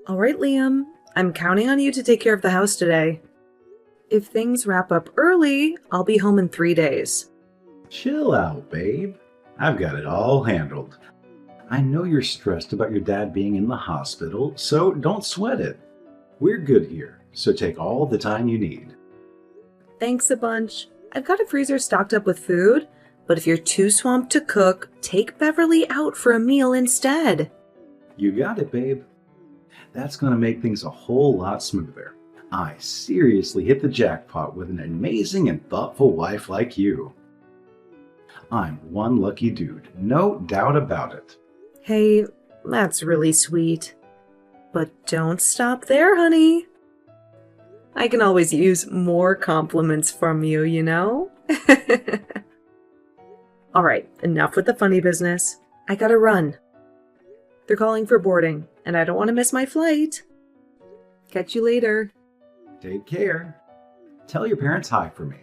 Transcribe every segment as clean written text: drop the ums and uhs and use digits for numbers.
All right, Liam, I'm counting on you to take care of the house today. If things wrap up early, I'll be home in 3 days. Chill out, babe. I've got it all handled. I know you're stressed about your dad being in the hospital, so don't sweat it. We're good here, so take all the time you need. Thanks a bunch. I've got a freezer stocked up with food, but if you're too swamped to cook, take Beverly out for a meal instead. You got it, babe. That's going to make things a whole lot smoother. I seriously hit the jackpot with an amazing and thoughtful wife like you. I'm one lucky dude, no doubt about it. Hey, that's really sweet. But don't stop there, honey. I can always use more compliments from you, you know? All right, enough with the funny business. I gotta run. They're calling for boarding, and I don't want to miss my flight. Catch you later. Take care. Tell your parents hi for me.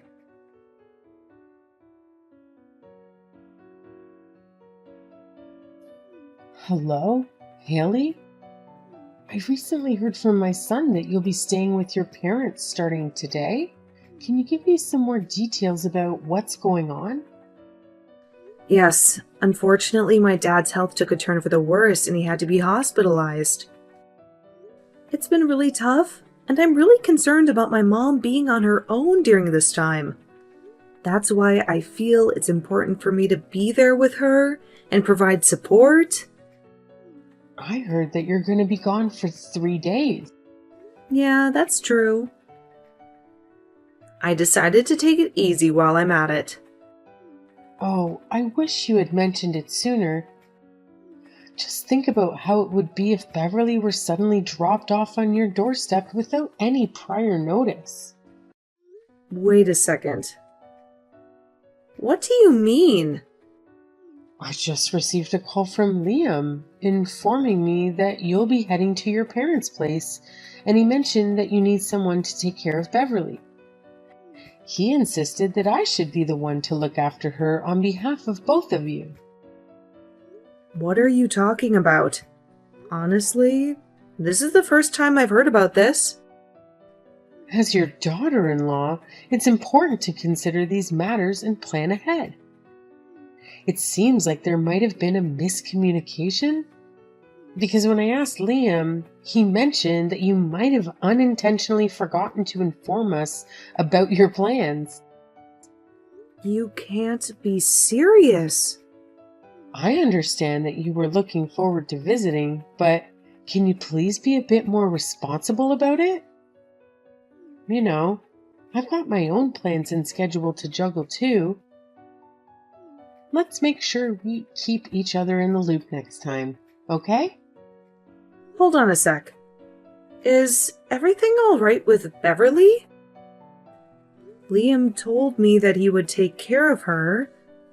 Hello, Haley? I recently heard from my son that you'll be staying with your parents starting today. Can you give me some more details about what's going on? Yes, unfortunately, my dad's health took a turn for the worse and he had to be hospitalized. It's been really tough, and I'm really concerned about my mom being on her own during this time. That's why I feel it's important for me to be there with her and provide support. I heard that you're going to be gone for 3 days. Yeah, that's true. I decided to take it easy while I'm at it. Oh, I wish you had mentioned it sooner. Just think about how it would be if Beverly were suddenly dropped off on your doorstep without any prior notice. Wait a second. What do you mean? I just received a call from Liam informing me that you'll be heading to your parents' place, and he mentioned that you need someone to take care of Beverly. He insisted that I should be the one to look after her on behalf of both of you. What are you talking about? Honestly, this is the first time I've heard about this. As your daughter-in-law, it's important to consider these matters and plan ahead. It seems like there might have been a miscommunication, because when I asked Liam, he mentioned that you might have unintentionally forgotten to inform us about your plans. You can't be serious. I understand that you were looking forward to visiting, but can you please be a bit more responsible about it? You know, I've got my own plans and schedule to juggle too. Let's make sure we keep each other in the loop next time, okay? Hold on a sec. Is everything all right with Beverly? Liam told me that he would take care of her,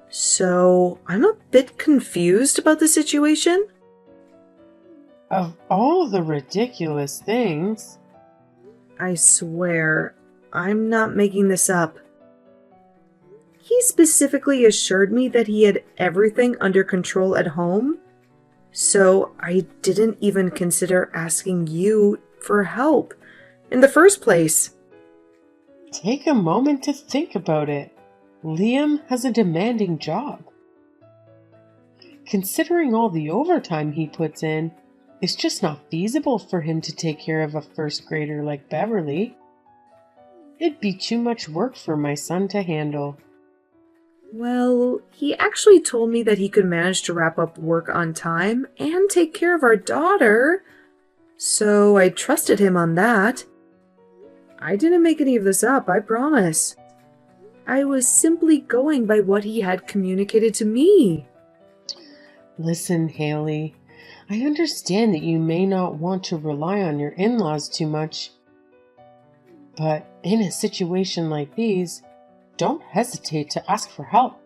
so I'm a bit confused about the situation. Of all the ridiculous things... I swear, I'm not making this up. He specifically assured me that he had everything under control at home, so I didn't even consider asking you for help in the first place. Take a moment to think about it. Liam has a demanding job. Considering all the overtime he puts in, it's just not feasible for him to take care of a first grader like Beverly. It'd be too much work for my son to handle. Well, he actually told me that he could manage to wrap up work on time and take care of our daughter, so I trusted him on that. I didn't make any of this up, I promise. I was simply going by what he had communicated to me. Listen, Haley, I understand that you may not want to rely on your in-laws too much, but in a situation like these, don't hesitate to ask for help.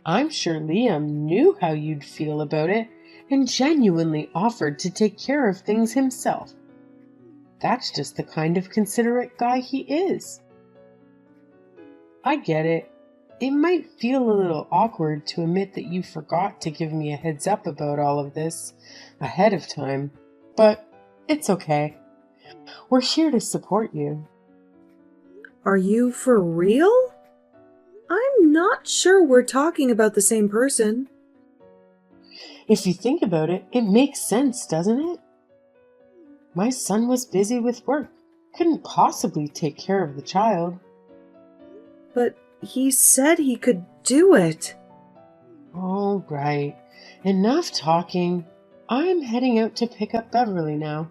I'm sure Liam knew how you'd feel about it and genuinely offered to take care of things himself. That's just the kind of considerate guy he is. I get it. It might feel a little awkward to admit that you forgot to give me a heads up about all of this ahead of time, but It's okay. We're here to support you. Are you for real? I'm not sure we're talking about the same person. If you think about it, it makes sense, doesn't it? My son was busy with work, couldn't possibly take care of the child. But he said he could do it. All right, enough talking. I'm heading out to pick up Beverly now.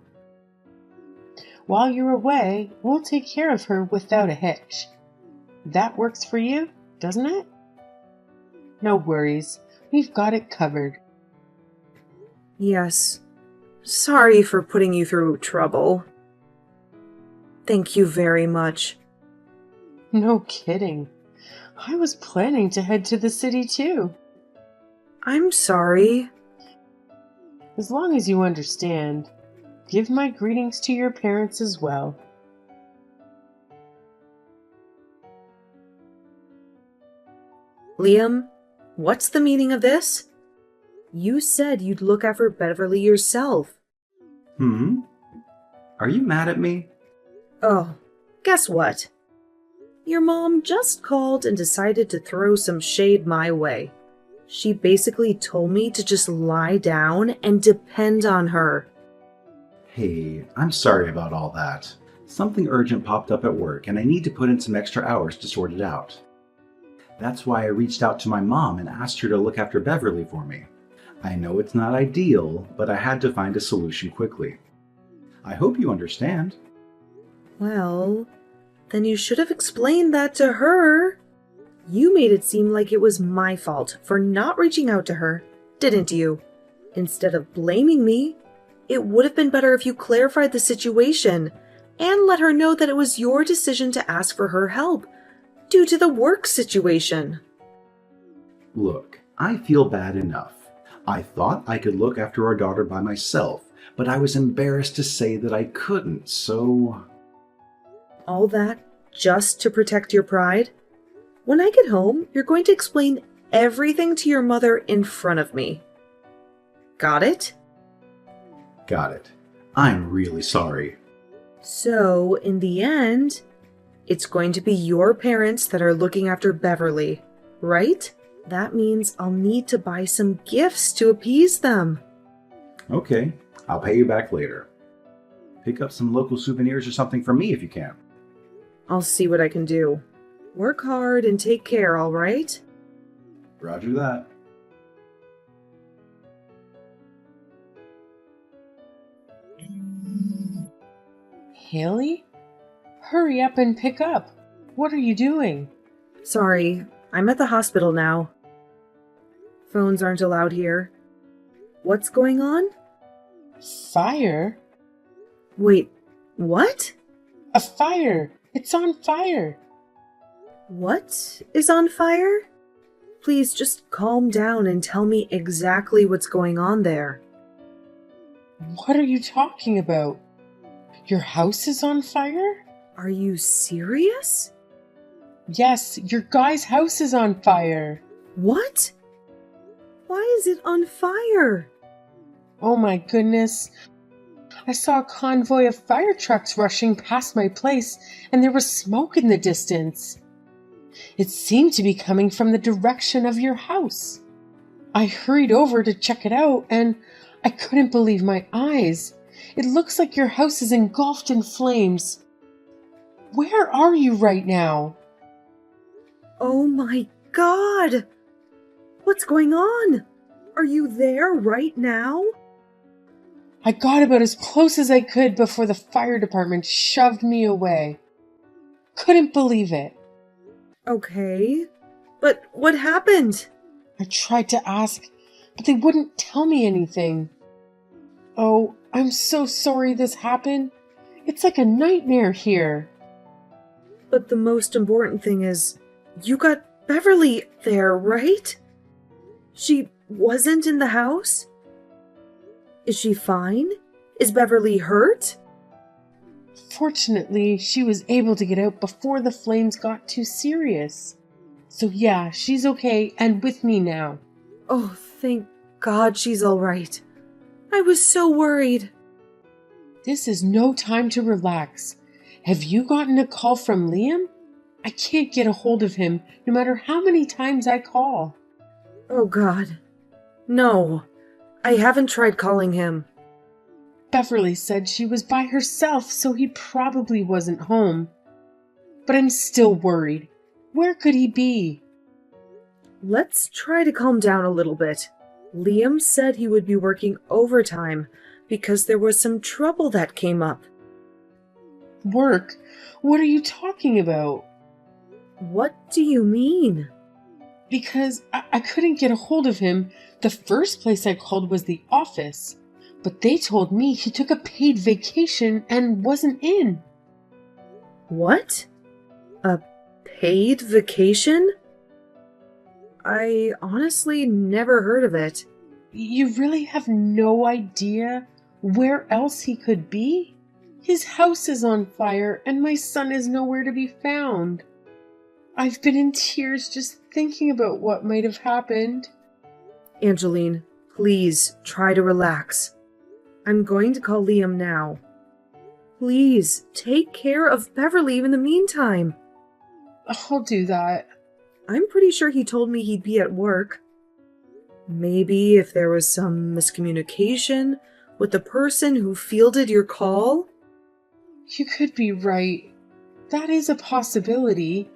While you're away, we'll take care of her without a hitch. That works for you, doesn't it? No worries, we've got it covered. Yes. Sorry for putting you through trouble. Thank you very much. No kidding. I was planning to head to the city too. I'm sorry. As long as you understand, give my greetings to your parents as well. Liam, what's the meaning of this? You said you'd look after Beverly yourself. Are you mad at me? Oh, guess what? Your mom just called and decided to throw some shade my way. She basically told me to just lie down and depend on her. Hey, I'm sorry about all that. Something urgent popped up at work and I need to put in some extra hours to sort it out. That's why I reached out to my mom and asked her to look after Beverly for me. I know it's not ideal, but I had to find a solution quickly. I hope you understand. Well, then you should have explained that to her. You made it seem like it was my fault for not reaching out to her, didn't you? Instead of blaming me, it would have been better if you clarified the situation and let her know that it was your decision to ask for her help due to the work situation. Look, I feel bad enough. I thought I could look after our daughter by myself, but I was embarrassed to say that I couldn't, so... All that just to protect your pride? When I get home, you're going to explain everything to your mother in front of me. Got it? Got it. I'm really sorry. So, in the end, it's going to be your parents that are looking after Beverly, right? That means I'll need to buy some gifts to appease them. Okay, I'll pay you back later. Pick up some local souvenirs or something for me if you can. I'll see what I can do. Work hard and take care, all right? Roger that. Haley? Hurry up and pick up. What are you doing? Sorry, I'm at the hospital now. Phones aren't allowed here. What's going on? Fire? Wait, what? A fire! It's on fire! What is on fire? Please just calm down and tell me exactly what's going on there. What are you talking about? Your house is on fire? Are you serious? Yes, your guy's house is on fire. What? Why is it on fire? Oh my goodness. I saw a convoy of fire trucks rushing past my place, and there was smoke in the distance. It seemed to be coming from the direction of your house. I hurried over to check it out, and I couldn't believe my eyes. It looks like your house is engulfed in flames. Where are you right now? Oh my God! What's going on? Are you there right now? I got about as close as I could before the fire department shoved me away. Couldn't believe it. Okay, but what happened? I tried to ask, but they wouldn't tell me anything. Oh, I'm so sorry this happened. It's like a nightmare here. But the most important thing is, you got Beverly there, right? She wasn't in the house? Is she fine? Is Beverly hurt? Fortunately, she was able to get out before the flames got too serious. So yeah, she's okay and with me now. Oh, thank God she's all right. I was so worried. This is no time to relax. Have you gotten a call from Liam? I can't get a hold of him no matter how many times I call. Oh God. No, I haven't tried calling him. Beverly said she was by herself, so he probably wasn't home. But I'm still worried. Where could he be? Let's try to calm down a little bit. Liam said he would be working overtime because there was some trouble that came up. Work? What are you talking about? What do you mean? Because I couldn't get a hold of him. The first place I called was the office, but they told me he took a paid vacation and wasn't in. What? A paid vacation? I honestly never heard of it. You really have no idea where else he could be? His house is on fire and my son is nowhere to be found. I've been in tears just thinking about what might have happened. Angeline, please try to relax. I'm going to call Liam now. Please take care of Beverly in the meantime. I'll do that. I'm pretty sure he told me he'd be at work. Maybe if there was some miscommunication with the person who fielded your call? You could be right. That is a possibility.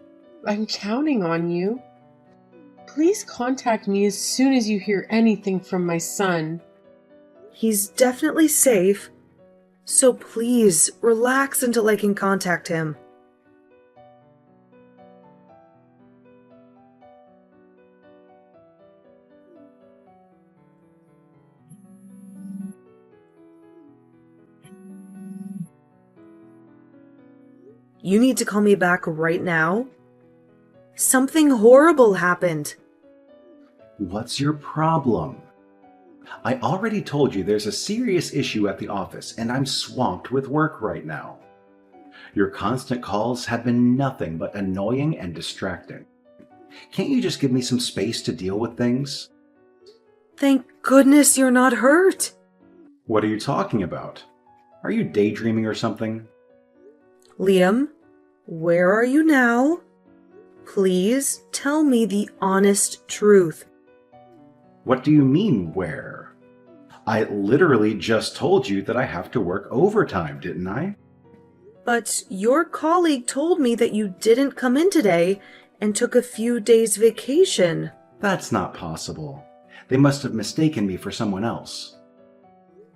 I'm counting on you. Please contact me as soon as you hear anything from my son. He's definitely safe, so please relax until I can contact him. You need to call me back right now. Something horrible happened. What's your problem? I already told you there's a serious issue at the office, and I'm swamped with work right now. Your constant calls have been nothing but annoying and distracting. Can't you just give me some space to deal with things? Thank goodness you're not hurt. What are you talking about? Are you daydreaming or something? Liam, where are you now? Please tell me the honest truth. What do you mean, where? I literally just told you that I have to work overtime, didn't I? But your colleague told me that you didn't come in today and took a few days vacation. That's not possible. They must have mistaken me for someone else.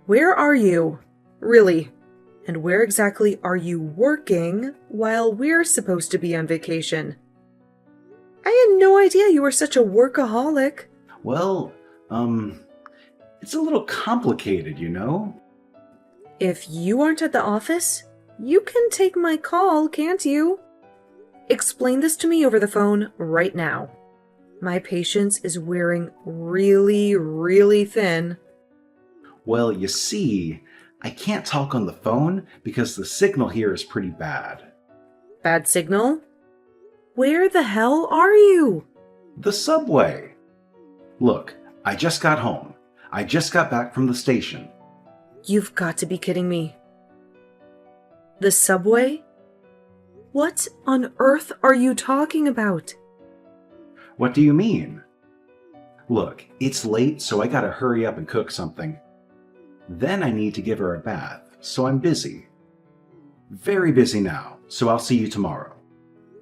Where are you? Really? And where exactly are you working while we're supposed to be on vacation? I had no idea you were such a workaholic. Well, it's a little complicated, you know? If you aren't at the office, you can take my call, can't you? Explain this to me over the phone right now. My patience is wearing really, really thin. Well, you see, I can't talk on the phone because the signal here is pretty bad. Bad signal? Where the hell are you? The subway. Look, I just got home. I just got back from the station. You've got to be kidding me. The subway? What on earth are you talking about? What do you mean? Look, it's late, so I gotta hurry up and cook something. Then I need to give her a bath, so I'm busy. Very busy now, so I'll see you tomorrow.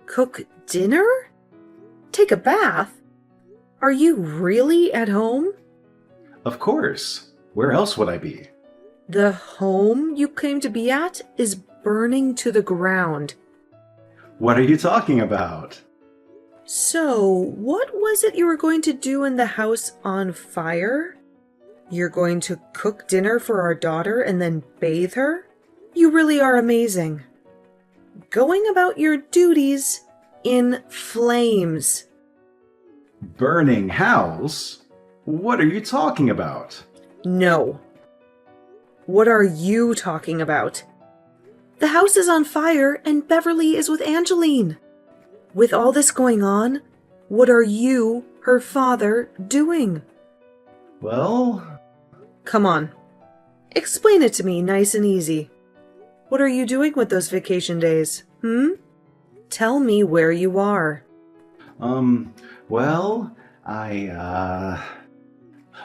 Cook dinner? Take a bath? Are you really at home? Of course. Where else would I be? The home you claim to be at is burning to the ground. What are you talking about? So, what was it you were going to do in the house on fire? You're going to cook dinner for our daughter and then bathe her? You really are amazing. Going about your duties in flames. Burning house? What are you talking about? No. What are you talking about? The house is on fire and Beverly is with Angeline. With all this going on, what are you, her father, doing? Well... Come on. Explain it to me nice and easy. What are you doing with those vacation days? Tell me where you are. Well,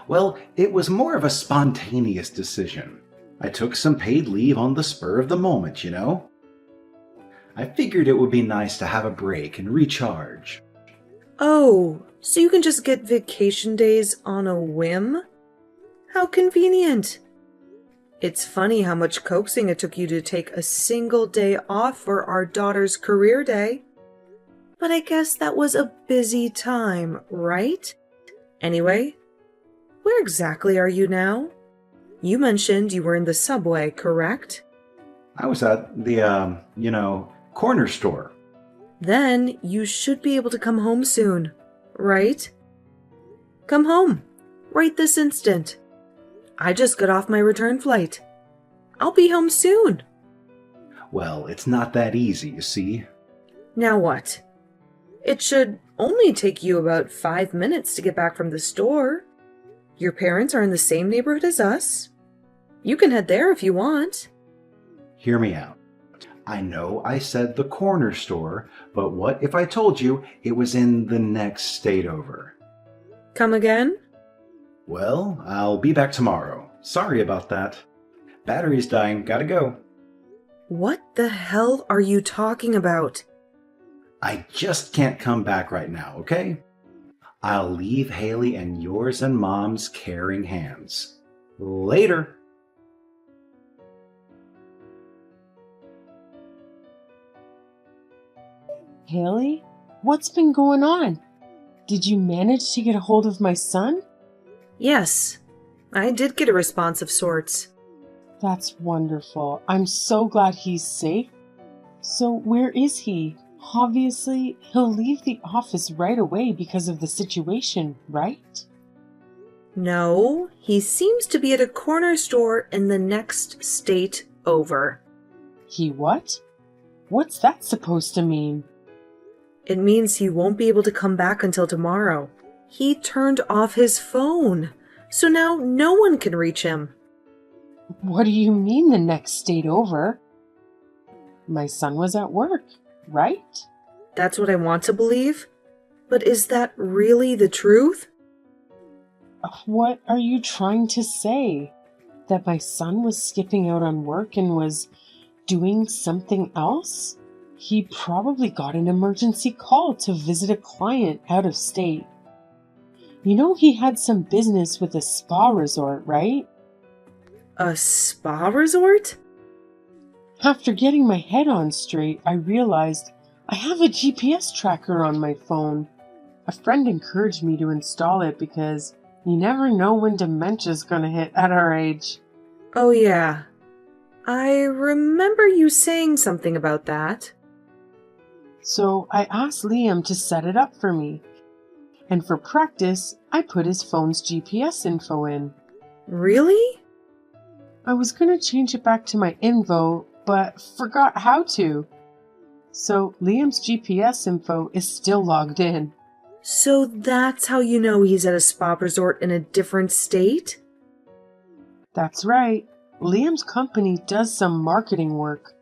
well, it was more of a spontaneous decision. I took some paid leave on the spur of the moment, you know? I figured it would be nice to have a break and recharge. Oh, so you can just get vacation days on a whim? How convenient. It's funny how much coaxing it took you to take a single day off for our daughter's career day. But I guess that was a busy time, right? Anyway, where exactly are you now? You mentioned you were in the subway, correct? I was at the, corner store. Then you should be able to come home soon, right? Come home, right this instant. I just got off my return flight. I'll be home soon. Well, it's not that easy, you see. Now what? It should only take you about 5 minutes to get back from the store. Your parents are in the same neighborhood as us. You can head there if you want. Hear me out. I know I said the corner store, but what if I told you it was in the next state over? Come again? Well, I'll be back tomorrow. Sorry about that. Battery's dying, gotta go. What the hell are you talking about? I just can't come back right now, okay? I'll leave Haley in yours and Mom's caring hands. Later. Haley, what's been going on? Did you manage to get a hold of my son? Yes, I did get a response of sorts. That's wonderful. I'm so glad he's safe. So where is he? Obviously, he'll leave the office right away because of the situation, right? No, he seems to be at a corner store in the next state over. He what? What's that supposed to mean? It means he won't be able to come back until tomorrow. He turned off his phone, so now no one can reach him. What do you mean the next state over? My son was at work, right? That's what I want to believe. But is that really the truth? What are you trying to say? That my son was skipping out on work and was doing something else? He probably got an emergency call to visit a client out of state. You know he had some business with a spa resort, right? A spa resort? After getting my head on straight, I realized I have a GPS tracker on my phone. A friend encouraged me to install it because you never know when dementia's gonna hit at our age. Oh yeah. I remember you saying something about that. So I asked Liam to set it up for me. And for practice, I put his phone's GPS info in. Really? I was gonna change it back to my info, but forgot how to. So Liam's GPS info is still logged in. So that's how you know he's at a spa resort in a different state? That's right. Liam's company does some marketing work,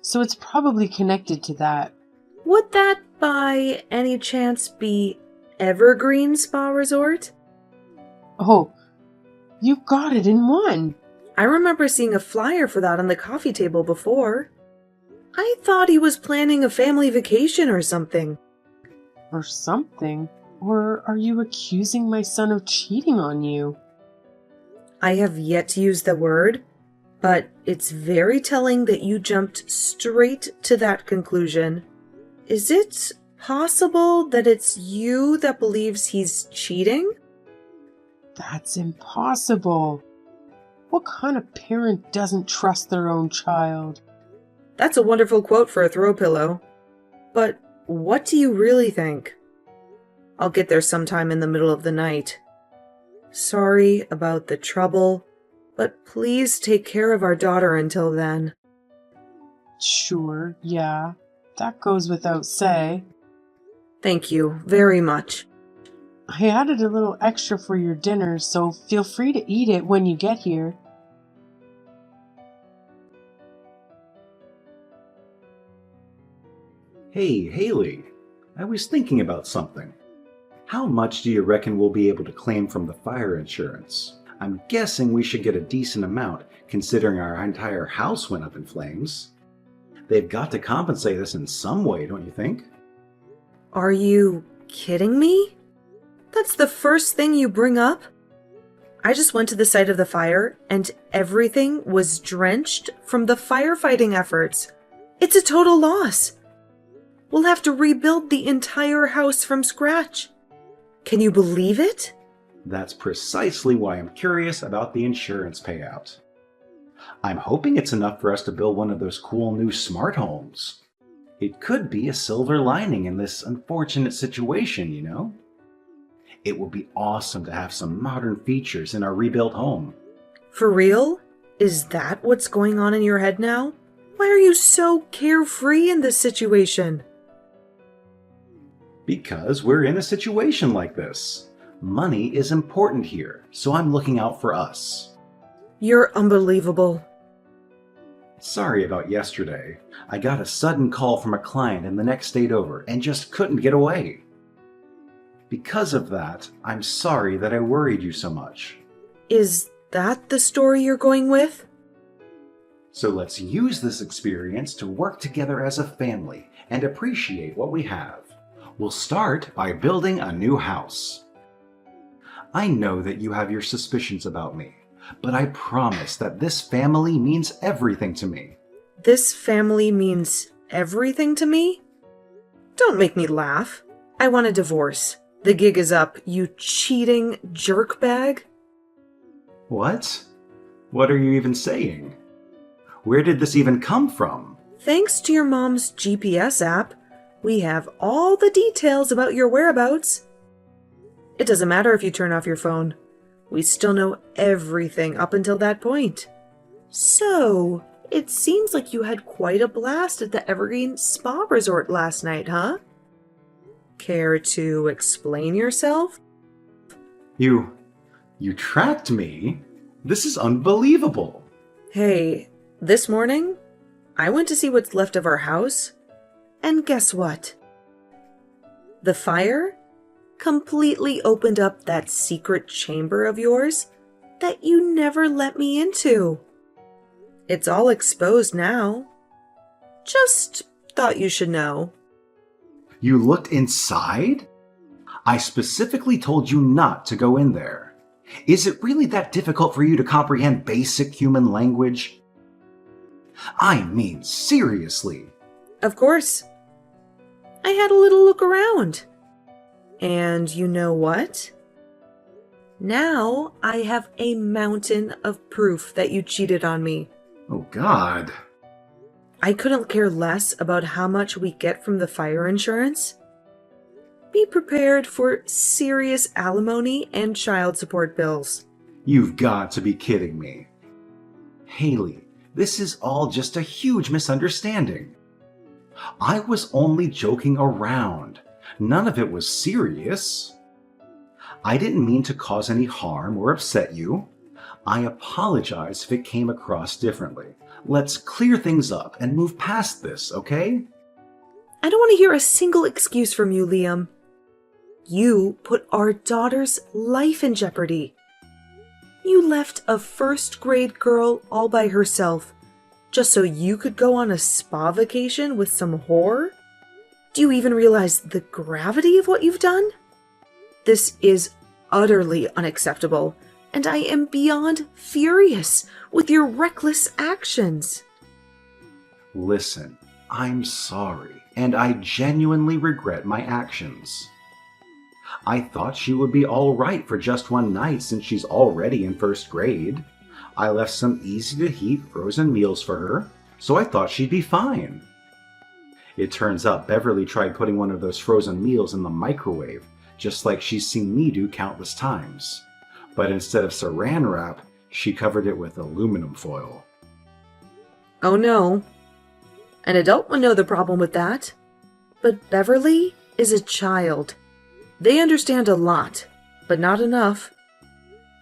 so it's probably connected to that. Would that by any chance be Evergreen Spa Resort? Oh, you got it in one. I remember seeing a flyer for that on the coffee table before. I thought he was planning a family vacation or something. Or something. Or are you accusing my son of cheating on you? I have yet to use the word, but it's very telling that you jumped straight to that conclusion. Is it possible that it's you that believes he's cheating? That's impossible. What kind of parent doesn't trust their own child? That's a wonderful quote for a throw pillow. But what do you really think? I'll get there sometime in the middle of the night. Sorry about the trouble, but please take care of our daughter until then. Sure, yeah. That goes without say. Thank you very much. I added a little extra for your dinner, so feel free to eat it when you get here. Hey, Haley, I was thinking about something. How much do you reckon we'll be able to claim from the fire insurance? I'm guessing we should get a decent amount, considering our entire house went up in flames. They've got to compensate us in some way, don't you think? Are you kidding me? That's the first thing you bring up? I just went to the site of the fire and everything was drenched from the firefighting efforts. It's a total loss. We'll have to rebuild the entire house from scratch. Can you believe it? That's precisely why I'm curious about the insurance payout. I'm hoping it's enough for us to build one of those cool new smart homes. It could be a silver lining in this unfortunate situation, you know? It would be awesome to have some modern features in our rebuilt home. For real? Is that what's going on in your head now? Why are you so carefree in this situation? Because we're in a situation like this. Money is important here, so I'm looking out for us. You're unbelievable. Sorry about yesterday. I got a sudden call from a client in the next state over and just couldn't get away. Because of that, I'm sorry that I worried you so much. Is that the story you're going with? So let's use this experience to work together as a family and appreciate what we have. We'll start by building a new house. I know that you have your suspicions about me, but I promise that this family means everything to me. This family means everything to me? Don't make me laugh. I want a divorce. The gig is up, you cheating jerkbag. What? What are you even saying? Where did this even come from? Thanks to your mom's GPS app, we have all the details about your whereabouts. It doesn't matter if you turn off your phone. We still know everything up until that point. So, it seems like you had quite a blast at the Evergreen Spa Resort last night, huh? Care to explain yourself? You tracked me? This is unbelievable. Hey, this morning, I went to see what's left of our house, and guess what? The fire completely opened up that secret chamber of yours that you never let me into. It's all exposed now. Just thought you should know. You looked inside? I specifically told you not to go in there. Is it really that difficult for you to comprehend basic human language? I mean, seriously. Of course. I had a little look around. And you know what? Now I have a mountain of proof that you cheated on me. Oh, God. I couldn't care less about how much we get from the fire insurance. Be prepared for serious alimony and child support bills. You've got to be kidding me. Haley, this is all just a huge misunderstanding. I was only joking around. None of it was serious. I didn't mean to cause any harm or upset you. I apologize if it came across differently. Let's clear things up and move past this, okay? I don't want to hear a single excuse from you, Liam. You put our daughter's life in jeopardy. You left a first-grade girl all by herself just so you could go on a spa vacation with some whore? Do you even realize the gravity of what you've done? This is utterly unacceptable, and I am beyond furious with your reckless actions. Listen, I'm sorry, and I genuinely regret my actions. I thought she would be all right for just one night since she's already in first grade. I left some easy-to-heat frozen meals for her, so I thought she'd be fine. It turns out Beverly tried putting one of those frozen meals in the microwave, just like she's seen me do countless times. But instead of saran wrap, she covered it with aluminum foil. Oh no. An adult would know the problem with that. But Beverly is a child. They understand a lot, but not enough.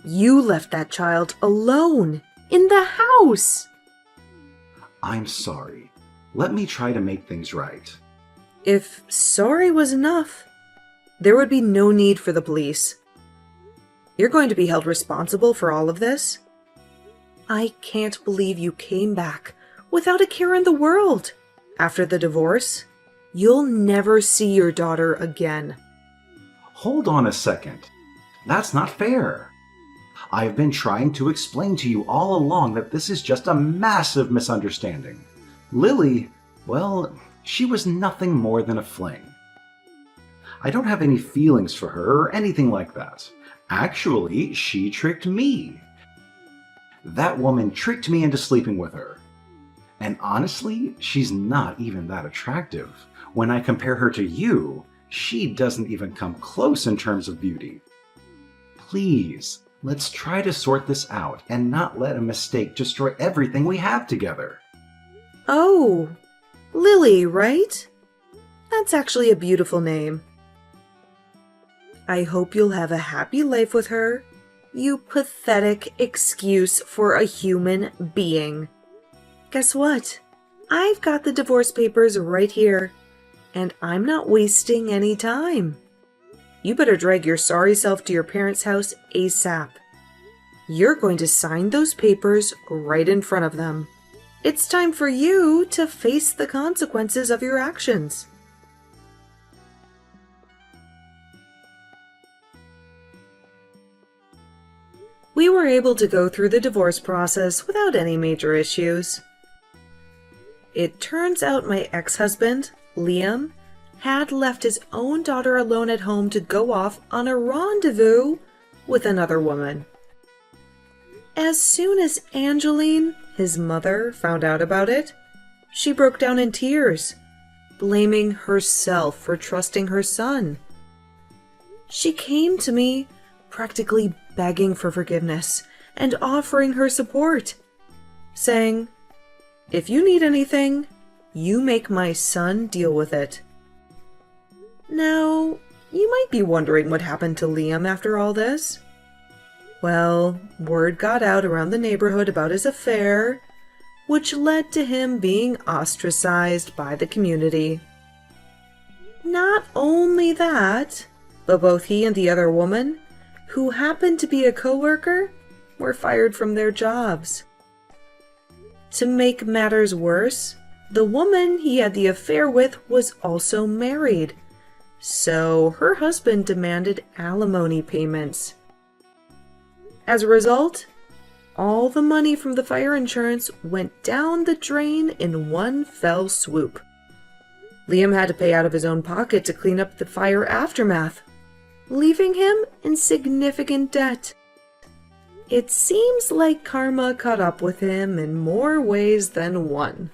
You left that child alone in the house. I'm sorry. Let me try to make things right. If sorry was enough, there would be no need for the police. You're going to be held responsible for all of this. I can't believe you came back without a care in the world. After the divorce, you'll never see your daughter again. Hold on a second. That's not fair. I've been trying to explain to you all along that this is just a massive misunderstanding. Lily, well, she was nothing more than a fling. I don't have any feelings for her or anything like that. Actually, she tricked me. That woman tricked me into sleeping with her. And honestly, she's not even that attractive. When I compare her to you, she doesn't even come close in terms of beauty. Please, let's try to sort this out and not let a mistake destroy everything we have together. Oh, Lily, right? That's actually a beautiful name. I hope you'll have a happy life with her, you pathetic excuse for a human being. Guess what? I've got the divorce papers right here, and I'm not wasting any time. You better drag your sorry self to your parents' house ASAP. You're going to sign those papers right in front of them. It's time for you to face the consequences of your actions. We were able to go through the divorce process without any major issues. It turns out my ex-husband, Liam, had left his own daughter alone at home to go off on a rendezvous with another woman. As soon as Angeline, his mother, found out about it, she broke down in tears, blaming herself for trusting her son. She came to me, practically begging for forgiveness and offering her support, saying, "If you need anything, you make my son deal with it." Now, you might be wondering what happened to Liam after all this. Well, word got out around the neighborhood about his affair, which led to him being ostracized by the community. Not only that, but both he and the other woman, who happened to be a coworker, were fired from their jobs. To make matters worse, the woman he had the affair with was also married, so her husband demanded alimony payments. As a result, all the money from the fire insurance went down the drain in one fell swoop. Liam had to pay out of his own pocket to clean up the fire aftermath, leaving him in significant debt. It seems like karma caught up with him in more ways than one.